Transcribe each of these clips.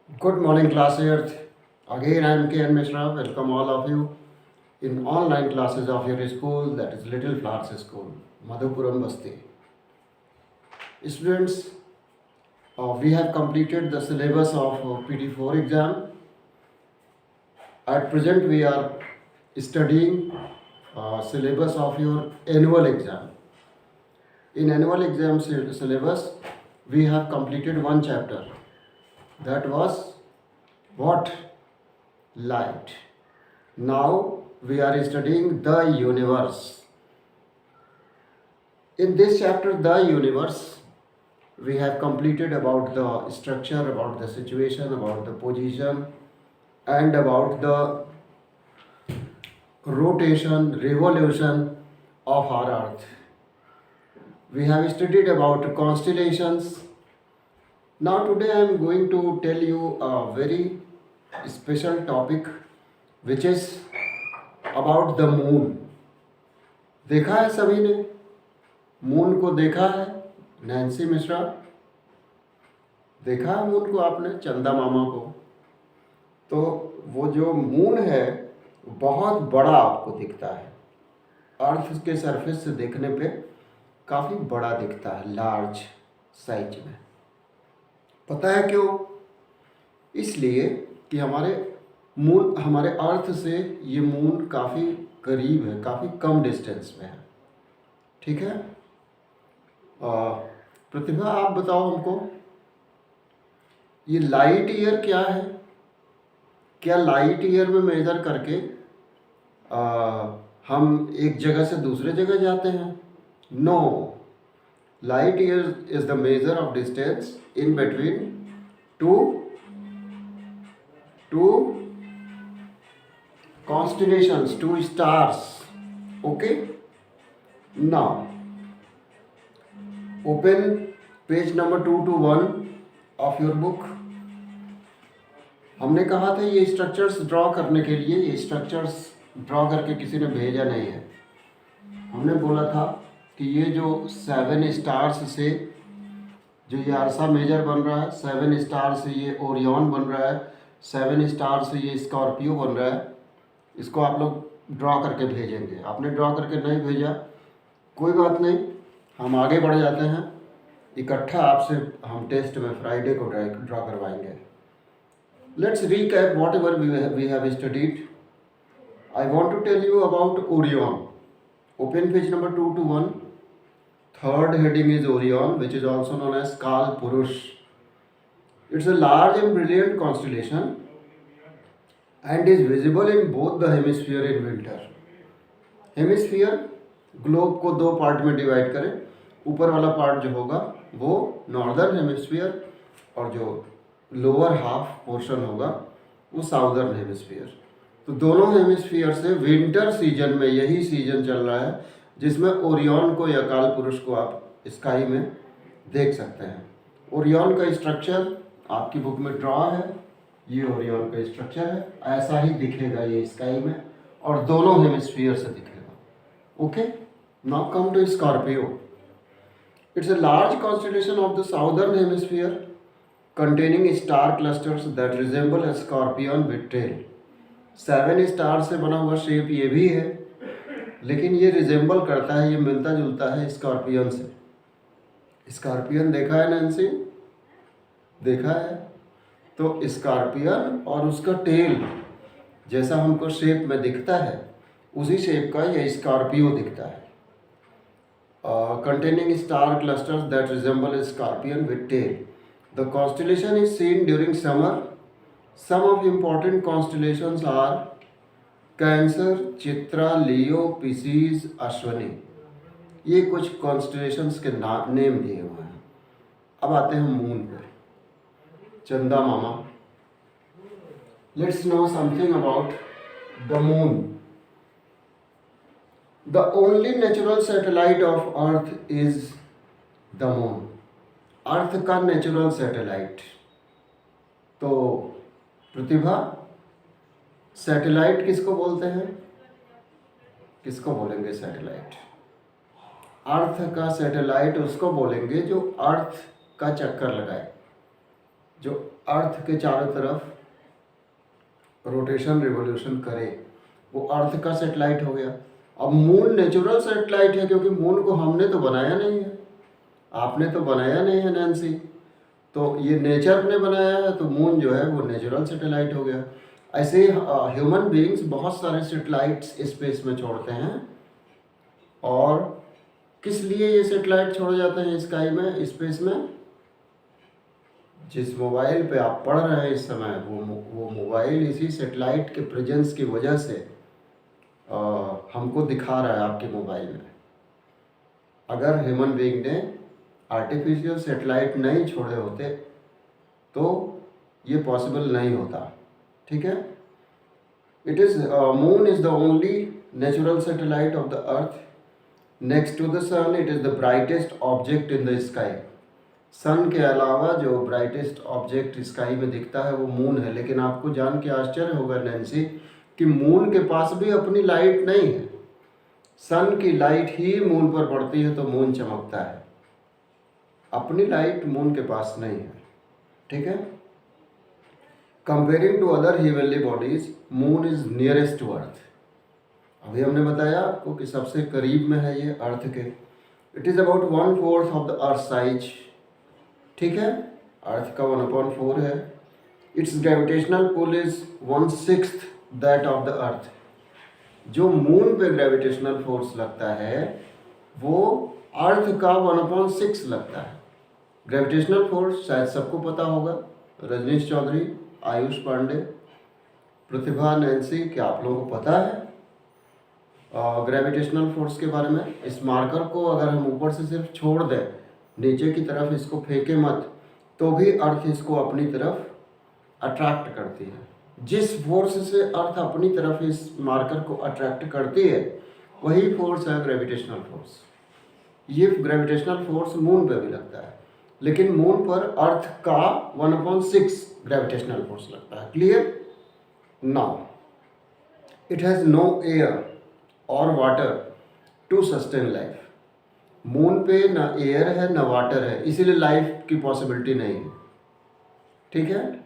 Good morning, class Earth. Again, I am K.N. Mishra. Welcome all of you in online classes of your school, that is Little Flowers School, Madhupuram Basti. Students, we have completed the syllabus of PT4 exam. At present, we are studying syllabus of your annual exam. In annual exam syllabus, we have completed one chapter. That was what? Light. Now we are studying the universe. In this chapter, the universe, we have completed about the structure, about the situation, about the position, and about the rotation, revolution of our earth. We have studied about constellations. Now today I am going to tell you a very special topic which is about the moon. देखा है सभी ने moon को? देखा है Nancy Mishra? देखा है moon को आपने? चंदा मामा को? तो वो जो मून है बहुत बड़ा आपको दिखता है, अर्थ के सरफेस से देखने पे काफ़ी बड़ा दिखता है, लार्ज साइज में। पता है क्यों? इसलिए कि हमारे अर्थ से ये मून काफ़ी करीब है, काफ़ी कम डिस्टेंस में है। ठीक है? प्रतिभा, आप बताओ हमको, ये लाइट ईयर क्या है? क्या लाइट ईयर में मेजर करके हम एक जगह से दूसरे जगह जाते हैं? No, light year is the measure of distance in between two constellations, two stars. Okay, now open page number 221 of your book. हमने कहा था ये स्ट्रक्चर्स ड्रॉ करने के लिए, ये स्ट्रक्चर्स ड्रॉ करके किसी ने भेजा नहीं है। हमने बोला था कि ये जो 7 स्टार्स से जो ये अर्सा मेजर बन रहा है, 7 स्टार से ये ओरियन बन रहा है, 7 स्टार से ये स्कॉर्पियो बन रहा है, इसको आप लोग ड्रॉ करके भेजेंगे। आपने ड्रॉ करके नहीं भेजा, कोई बात नहीं, हम आगे बढ़ जाते हैं। इकट्ठा आपसे हम टेस्ट में फ्राइडे को ड्रॉ करवाएंगे। Let's recap whatever we have studied. I want to tell you about Orion. Open page number 221. Third heading is Orion, which is also known as Kalpurush. It's a large and brilliant constellation and is visible in both the hemisphere in winter. Hemisphere, globe को दो part में divide करें। ऊपर वाला part जो होगा वो northern hemisphere और जो लोअर हाफ पोर्शन होगा वो साउदर्न हेमिस्फीयर। तो दोनों हेमिस्फीयर से विंटर सीजन में यही सीजन चल रहा है जिसमें ओरियन को या कालपुरुष को आप स्काई में देख सकते हैं। ओरियन का स्ट्रक्चर आपकी बुक में ड्रॉ है, ये ओरियन का स्ट्रक्चर है, ऐसा ही दिखेगा ये स्काई में और दोनों हेमिस्फीयर से दिखेगा। Okay, now come to Scorpio. It's a large constellation of the southern hemisphere containing star clusters that resemble a scorpion with tail. 7 star से बना हुआ शेप ये भी है, लेकिन ये रिजेंबल करता है, ये मिलता जुलता है स्कॉर्पियन से। स्कॉर्पियन देखा है नैन्सी? देखा है? तो स्कॉर्पियन और उसका टेल जैसा हमको शेप में दिखता है, उसी शेप का ये स्कॉर्पियो दिखता है। Containing star clusters that resemble scorpion with tail. The constellation is seen during summer. Some of important constellations are Cancer, Chitra, Leo, Pisces, Ashwini. ये कुछ कॉन्स्टेलेशंस के नेम दिए हुए हैं। अब आते हैं मून पर। चंदा मामा, let's know something about the moon. The only natural satellite of earth is the moon. Earth का नेचुरल सैटेलाइट। तो प्रतिभा, सैटेलाइट किसको बोलते हैं? किसको बोलेंगे सैटेलाइट? अर्थ का सैटेलाइट उसको बोलेंगे जो अर्थ का चक्कर लगाए, जो अर्थ के चारों तरफ रोटेशन रिवोल्यूशन करे, वो अर्थ का सेटेलाइट हो गया। अब मून नेचुरल सेटेलाइट है, क्योंकि मून को हमने तो बनाया नहीं है, आपने तो बनाया नहीं है नैन्सी, तो ये नेचर ने बनाया है, तो मून जो है वो नेचुरल सेटेलाइट हो गया। ऐसे ह्यूमन बीइंग्स बहुत सारे सेटेलाइट्स स्पेस में छोड़ते हैं। और किस लिए ये सेटेलाइट छोड़े जाते हैं स्काई में, स्पेस में? जिस मोबाइल पे आप पढ़ रहे हैं इस समय, वो मोबाइल इसी सेटेलाइट के प्रेजेंस की वजह से हमको दिखा रहा है आपके मोबाइल में। अगर ह्यूमन बीइंग ने आर्टिफिशियल सेटेलाइट नहीं छोड़े होते तो ये पॉसिबल नहीं होता। ठीक है। It is moon is the only natural satellite of the earth. Next to the sun it is the brightest object in the sky. Sun के अलावा जो ब्राइटेस्ट ऑब्जेक्ट स्काई में दिखता है वो मून है। लेकिन आपको जान के आश्चर्य होगा नैन्सी कि मून के पास भी अपनी लाइट नहीं है। सन की लाइट ही मून पर पड़ती है तो मून चमकता है, अपनी लाइट मून के पास नहीं है। ठीक है। Comparing to other heavenly bodies, moon is nearest to earth. अभी हमने बताया आपको कि सबसे करीब में है ये अर्थ के। It is about 1/4 of the earth size. ठीक है। अर्थ का 1/4 है। It's gravitational pull is 1/6 that of the earth. जो मून पे ग्रेविटेशनल फोर्स लगता है वो अर्थ का 1/6 लगता है। ग्रेविटेशनल फोर्स शायद सबको पता होगा। रजनीश चौधरी, आयुष पांडे, प्रतिभा, नैन्सी, क्या आप लोगों को पता है ग्रेविटेशनल फोर्स के बारे में? इस मार्कर को अगर हम ऊपर से सिर्फ छोड़ दें, नीचे की तरफ इसको फेंके मत, तो भी अर्थ इसको अपनी तरफ अट्रैक्ट करती है। जिस फोर्स से अर्थ अपनी तरफ इस मार्कर को अट्रैक्ट करती है वही फोर्स है ग्रेविटेशनल फोर्स। ये ग्रेविटेशनल फोर्स मून पे भी लगता है, लेकिन मून पर अर्थ का 1/6 ग्रेविटेशनल फोर्स लगता है। Clear? Now it has no air और water to sustain life. Moon पे ना एयर है ना वाटर है, इसीलिए लाइफ की पॉसिबिलिटी नहीं है। ठीक है।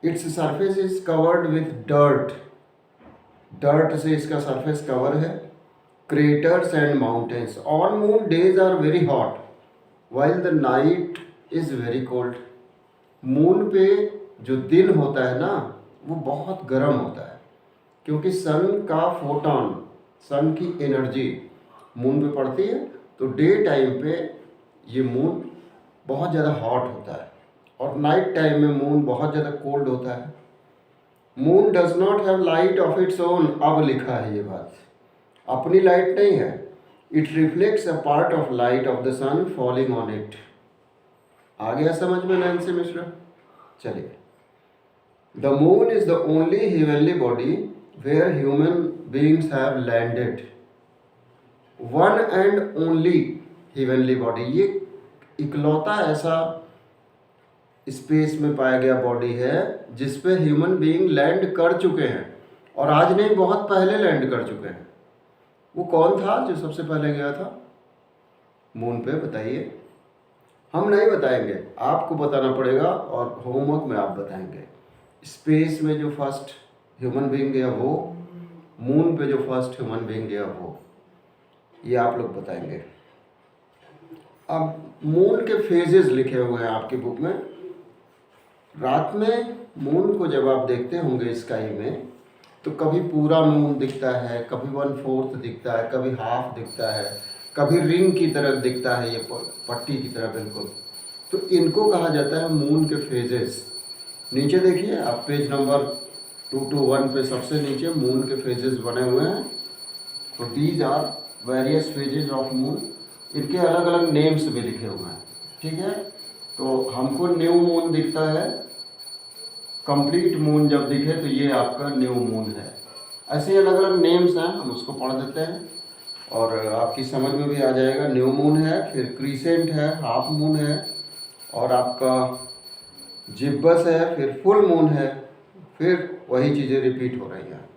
Its surface is covered with dirt. Dirt से इसका सरफेस कवर है। Craters and mountains. On moon days are very hot while the night is very cold. Moon पे जो दिन होता है ना वो बहुत गर्म होता है, क्योंकि सन का फोटोन, सन की एनर्जी मून पे पड़ती है, तो डे टाइम पे ये मून बहुत ज़्यादा हॉट होता है और नाइट टाइम में मून बहुत ज़्यादा कोल्ड होता है। Moon does not have light of its own. अब लिखा है ये बात, अपनी लाइट नहीं है। It reflects a part of light of the sun falling on it. आ गया समझ में नैन्सी मिश्रा? चलिए। The moon is the only heavenly body where human beings have landed. One and only heavenly body, ये इकलौता ऐसा स्पेस में पाया गया बॉडी है जिस पे ह्यूमन बीइंग लैंड कर चुके हैं, और आज नहीं बहुत पहले लैंड कर चुके हैं। वो कौन था जो सबसे पहले गया था मून पे? बताइए। हम नहीं बताएंगे, आपको बताना पड़ेगा और होमवर्क में आप बताएंगे। स्पेस में जो फर्स्ट ह्यूमन बीइंग गया वो, मून पे जो फर्स्ट ह्यूमन बीइंग गया वो, ये आप लोग बताएंगे। अब मून के फेजेस लिखे हुए हैं आपकी बुक में। रात में मून को जब आप देखते होंगे स्काई में, तो कभी पूरा मून दिखता है, कभी 1/4 दिखता है, कभी हाफ दिखता है, कभी रिंग की तरह दिखता है, ये पट्टी की तरह बिल्कुल। तो इनको कहा जाता है मून के फेजेस। नीचे देखिए आप पेज नंबर 221 पे सबसे नीचे मून के फेजेस बने हुए हैं। तो these are various phases of moon. इनके अलग अलग नेम्स भी लिखे हुए हैं। ठीक है। तो हमको न्यू मून दिखता है, कंप्लीट मून जब दिखे तो ये आपका न्यू मून है। ऐसे अलग अलग नेम्स हैं, हम उसको पढ़ देते हैं और आपकी समझ में भी आ जाएगा। न्यू मून है, फिर क्रीसेंट है, हाफ मून है, और आपका जिब्बस है, फिर फुल मून है, फिर वही चीज़ें रिपीट हो रही हैं।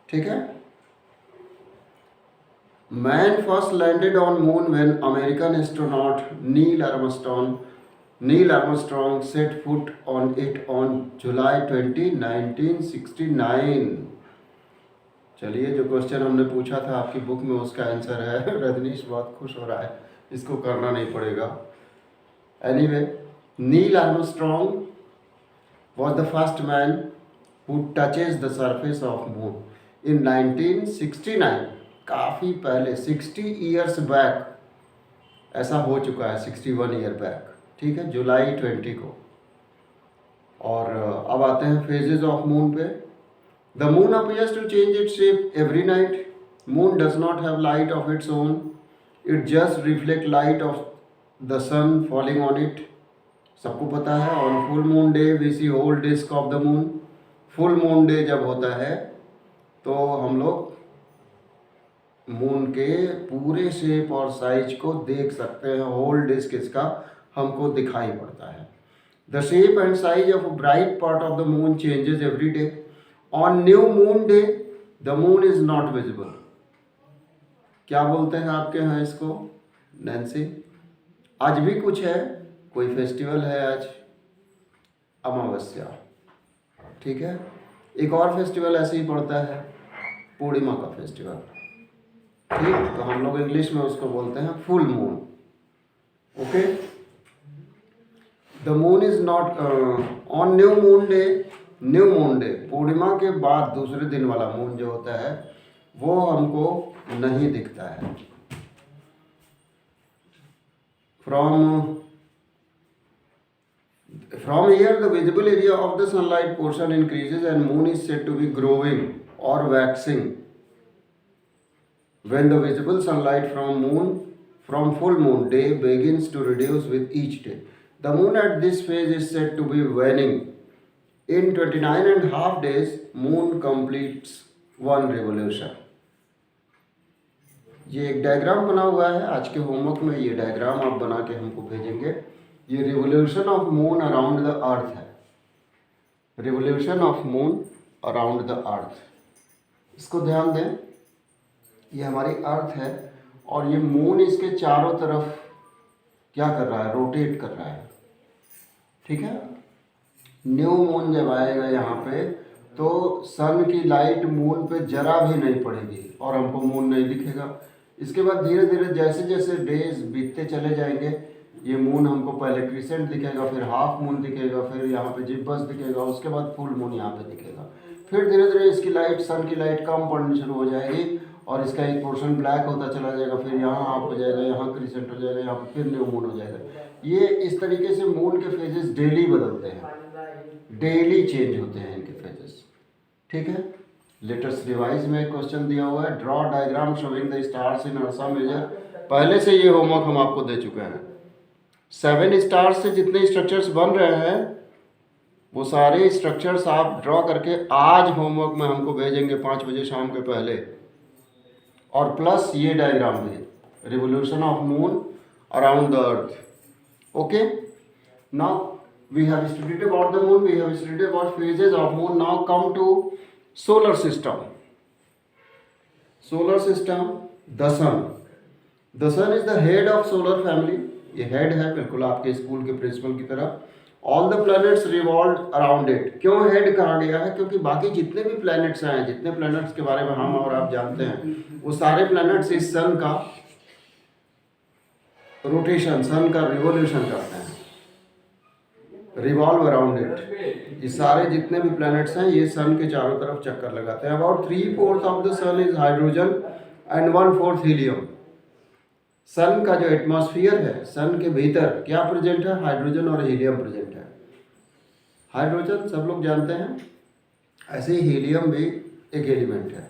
ठीक है। Man first landed on moon when American astronaut Neil Armstrong set foot on it on July 20, 1969। चलिए, जो क्वेश्चन हमने पूछा था आपकी बुक में उसका आंसर है। रजनीश बहुत खुश हो रहा है, इसको करना नहीं पड़ेगा। Anyway, Neil Armstrong was the first man who touches the surface of moon in 1969। काफ़ी पहले, 60 ईयर्स बैक ऐसा हो चुका है, 61 ईयर बैक, ठीक है, जुलाई 20 को। और अब आते हैं फेजेस ऑफ मून पे। The moon appears to change its shape every night. Moon does not have light of its own, it just reflect light of the sun falling on it. सबको पता है, on full moon day we see whole disc of the moon. Full moon day जब होता है तो हम लोग moon के पूरे शेप और साइज को देख सकते हैं, होल डिस्क इसका हमको दिखाई पड़ता है। The shape and size of bright part of the moon changes every day. On new moon day the moon is not visible. क्या बोलते हैं आपके यहाँ इसको, नैन्सी? आज भी कुछ है, कोई फेस्टिवल है आज, अमावस्या, ठीक है। एक और फेस्टिवल ऐसे ही पड़ता है, पूर्णिमा का फेस्टिवल, ठीक। तो हम लोग इंग्लिश में उसको बोलते हैं full moon, okay. The moon is not on new moon day, पूर्णिमा के बाद दूसरे दिन वाला मून जो होता है वो हमको नहीं दिखता है। From here the visible area of the sunlight portion increases and moon is said to be growing or waxing when the visible sunlight from full moon day begins to reduce with each day. The moon at this phase is said to be waning. In 29.5 days moon completes one revolution. ये एक diagram बना हुआ है, आज के homework में ये diagram आप बना के हमको भेजेंगे। ये revolution of moon around the earth है, revolution of moon around the earth. इसको ध्यान दें, ये हमारी अर्थ है और ये मून इसके चारों तरफ क्या कर रहा है, रोटेट कर रहा है, ठीक है। न्यू मून जब आएगा यहाँ पे तो सन की लाइट मून पे जरा भी नहीं पड़ेगी और हमको मून नहीं दिखेगा। इसके बाद धीरे धीरे जैसे जैसे डेज बीतते चले जाएंगे ये मून हमको पहले क्रिसेंट दिखेगा, फिर हाफ मून दिखेगा, फिर यहाँ पे जिब्बस दिखेगा, उसके बाद फुल मून यहाँ पे दिखेगा। फिर धीरे धीरे इसकी लाइट, सन की लाइट कम पड़नी शुरू हो जाएगी और इसका एक पोर्शन ब्लैक होता चला जाएगा, फिर यहाँ हाफ हो जाएगा, यहाँ क्रिसेंट हो जाएगा, यहाँ पे फिर न्यू मून हो जाएगा। ये इस तरीके से मून के फेजेस डेली बदलते हैं, डेली चेंज होते हैं इनके फेजेस, ठीक है। लेटेस्ट रिवाइज में एक क्वेश्चन दिया हुआ है, draw diagram showing the stars in ursa major. पहले से ये होमवर्क हम आपको दे चुके हैं। 7 स्टार्स से जितने स्ट्रक्चर्स बन रहे हैं वो सारे स्ट्रक्चर्स आप ड्रॉ करके आज होमवर्क में हमको भेजेंगे 5 बजे शाम के पहले, और प्लस ये डायग्राम भी, revolution of moon around the earth, okay. Now we have studied about the moon, we have studied about phases of moon. Now come to solar system. Solar system, the sun. The sun is the head of solar family. ये head है बिल्कुल आपके school के principal की तरह। All the planets revolve around it. क्यों head कहा गया है? क्योंकि बाकी जितने भी प्लैनेट्स हैं, जितने प्लैनेट्स के बारे में हम और आप जानते हैं, वो सारे प्लैनेट्स इस सन का रोटेशन, सन का रिवोल्यूशन करते हैं, रिवॉल्व अराउंड इट। ये सारे जितने भी प्लैनेट्स हैं ये सन के चारों तरफ चक्कर लगाते हैं। About 3/4 of the sun is hydrogen and 1/4 helium. Sun का जो एटमॉस्फेयर है, सन के भीतर क्या प्रेजेंट है? हाइड्रोजन और हीलियम प्रेजेंट है। हाइड्रोजन सब लोग जानते हैं, ऐसे ही हीलियम भी एक एलिमेंट है।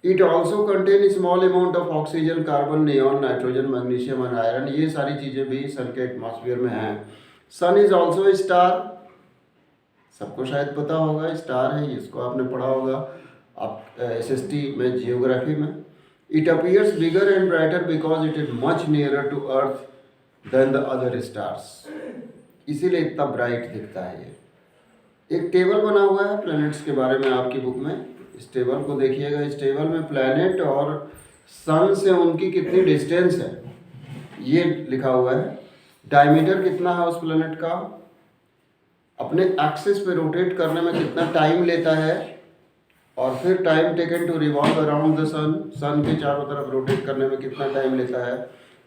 It also contain small amount of oxygen, carbon, neon, nitrogen, magnesium and iron. ये सारी चीज़ें भी सन के एटमॉस्फेयर में हैं। सन इज ऑल्सो ए स्टार, सबको शायद पता होगा, स्टार है, इसको आपने पढ़ा होगा आप SST में, जियोग्राफी में। It appears bigger and brighter because it is much nearer to earth than the other stars. इसीलिए इतना ब्राइट दिखता है ये। एक टेबल बना हुआ है प्लैनेट्स के बारे में आपकी बुक में, इस टेबल को देखिएगा। इस टेबल में प्लैनेट और सन से उनकी कितनी डिस्टेंस है ये लिखा हुआ है, डायमीटर कितना है उस प्लेनेट का, अपने एक्सिस पे रोटेट करने में कितना टाइम लेता है, और फिर time taken to revolve around the sun, sun के चारों तरफ रोटेट करने में कितना टाइम लेता है,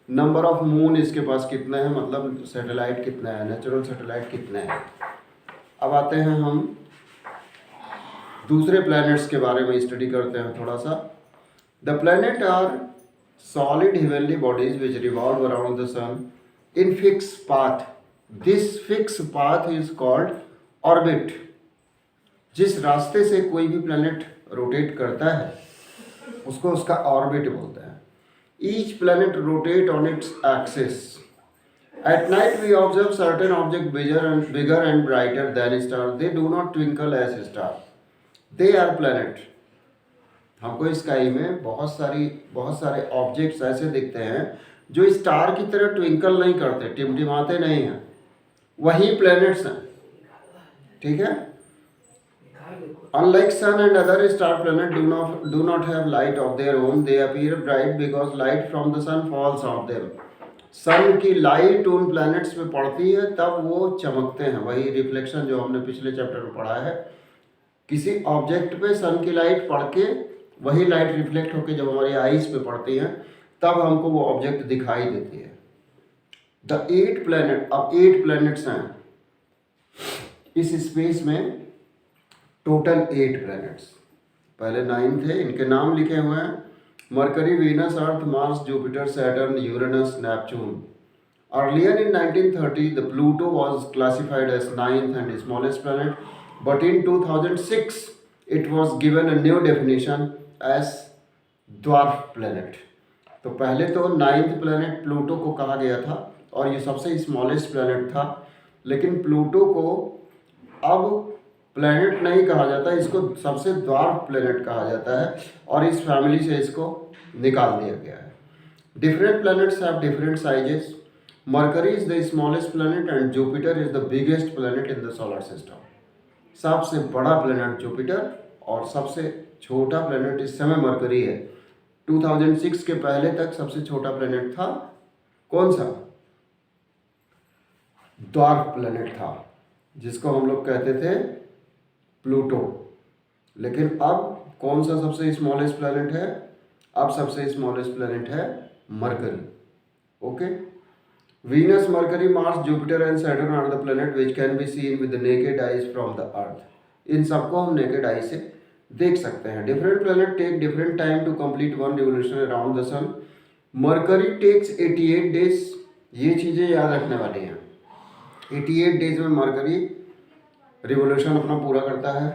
नंबर ऑफ मून इसके पास कितने हैं, मतलब सैटेलाइट कितना है, नेचुरल सैटेलाइट कितने हैं। अब आते हैं हम दूसरे प्लैनेट्स के बारे में स्टडी करते हैं थोड़ा सा। The planet are solid heavenly bodies which revolve around the sun in fix path. This fix path is called orbit. जिस रास्ते से कोई भी प्लैनेट रोटेट करता है उसको उसका ऑर्बिट बोलते हैं। Each planet rotate on its axis. At night we observe certain objects bigger and brighter than stars. They do not twinkle as stars. They are planet. हमको स्काई में बहुत सारे ऑब्जेक्ट्स ऐसे दिखते हैं जो स्टार की तरह ट्विंकल नहीं करते, टिमटिमाते नहीं हैं, वही प्लैनेट्स हैं। ठीक है। Unlike sun and other star planets do not have light of their own. They appear bright because light from the sun falls on them. सन की लाइट उन प्लैनेट्स पे पड़ती है तब वो चमकते हैं, वही रिफ्लेक्शन जो हमने पिछले चैप्टर में पढ़ा है। किसी ऑब्जेक्ट पे सन की लाइट पड़ के वही लाइट रिफ्लेक्ट होकर जब हमारी आईज पे पड़ती है तब हमको वो ऑब्जेक्ट दिखाई देती है। द 8 प्लैनेट, अब 8 प्लैनेट्स हैं इस स्पेस में, टोटल 8 प्लैनेट्स। पहले 9 थे, इनके नाम लिखे हुए हैं mercury, Venus, earth, Mars, Jupiter, Saturn, Uranus, Neptune. Earlier in 1930, the Pluto was classified as 9th and smallest planet, but in 2006 it was given a new definition as dwarf planet. तो पहले तो 9th प्लैनेट प्लूटो को कहा गया था और ये सबसे स्मॉलेस्ट प्लैनेट था, लेकिन प्लूटो को अब प्लैनेट नहीं कहा जाता, इसको सबसे ड्वार्फ प्लैनेट कहा जाता है और इस फैमिली से इसको निकाल दिया गया है। Different planets have different sizes. Mercury is the smallest planet and Jupiter is the biggest planet in the solar system. सबसे बड़ा प्लैनेट जुपिटर और सबसे छोटा प्लैनेट इस समय मरकरी है। 2006 के पहले तक सबसे छोटा प्लैनेट था कौन सा? ड्वार्फ प्लैनेट था, जिसको हम लोग कहते थे प्लूटो। लेकिन अब कौन सा सबसे स्मॉलेस्ट प्लैनेट है? अब सबसे स्मॉलेस्ट प्लैनेट है mercury. Okay. Venus, mercury, mars, jupiter and saturn are the planet which can be seen with the naked eyes from the earth. इन सबको हम नेकेड आई से देख सकते हैं। Different planet take different time to complete one revolution around the sun. Mercury takes 88 days. ये चीज़ें याद रखने वाली हैं। 88 डेज में मरकरी रिवोल्यूशन अपना पूरा करता है।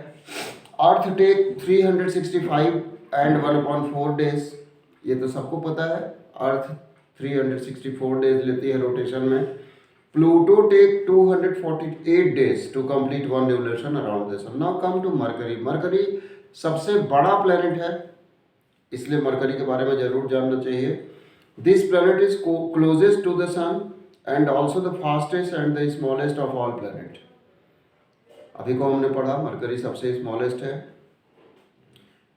अर्थ टेक 365 एंड 1/4 डेज। ये तो सबको पता है, अर्थ 364 डेज लेती है रोटेशन में। Pluto take 248 days to complete one revolution around the sun. Now come to Mercury. Mercury सबसे बड़ा प्लैनेट है, इसलिए मरकरी के बारे में जरूर जानना चाहिए। This planet is closest to the sun and also the fastest and the smallest of all planet. अभी को हमने पढ़ा मरकरी सबसे स्मॉलेस्ट है।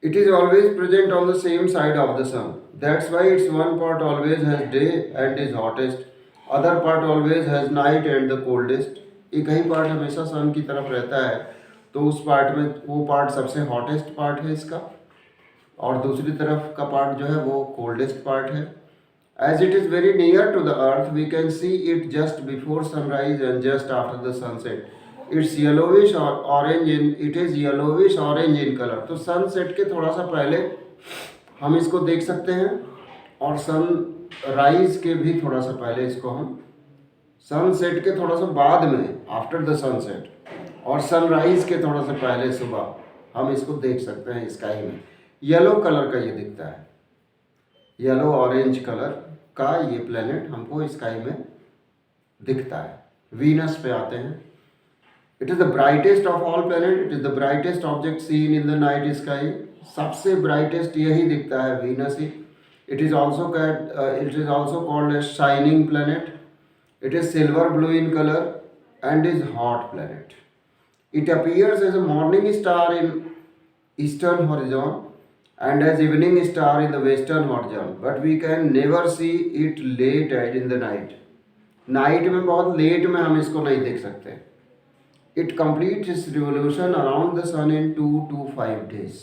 It is always present on the same side of the sun, that's why its one part always has day and is hottest, other part always has night and the coldest. एक ही part हमेशा सन की तरफ रहता है, तो उस part में वो पार्ट सबसे हॉटेस्ट पार्ट है इसका, और दूसरी तरफ का पार्ट जो है वो कोल्डेस्ट पार्ट है। As it is very near to the earth we can see it just before sunrise and just after the sunset. It's yellowish orange in colour. तो सनसेट के थोड़ा सा पहले हम इसको देख सकते हैं और सनराइज के भी थोड़ा सा पहले इसको हम, सनसेट के थोड़ा सा बाद में आफ्टर द सनसेट, और सनराइज के थोड़ा सा पहले सुबह हम इसको देख सकते हैं स्काई में। येलो कलर का ये दिखता है, येलो ऑरेंज कलर का ये प्लेनेट हमको स्काई में दिखता है। वीनस पे आते हैं। It is the brightest of all planet, it is the brightest object seen in the night sky. सबसे ब्राइटेस्ट यही दिखता है, Venus he. It is also called a shining planet. It is silver blue in colour and is hot planet. It appears as a morning star in eastern horizon and as evening star in the western horizon, but we can never see it late at in the night. Night में बहुत late में हम इसको नहीं देख सकते. It complete its revolution around the sun in 2 to 5 days.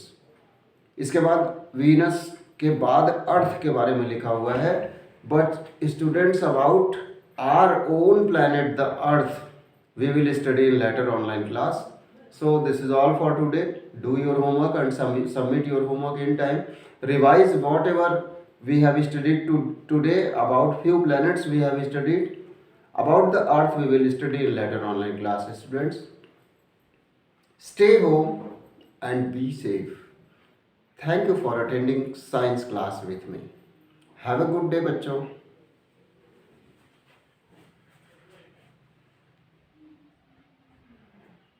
इसके बाद वीनस के बाद अर्थ के बारे में लिखा हुआ है. But students about our own planet the earth we will study in later online class. So this is all for today. Do your homework and submit your homework in time. Revise whatever we have studied today. About few planets we have studied. About the earth we will study in later online classes. Students, stay home and be safe. Thank you for attending science class with me. Have a good day, बच्चों.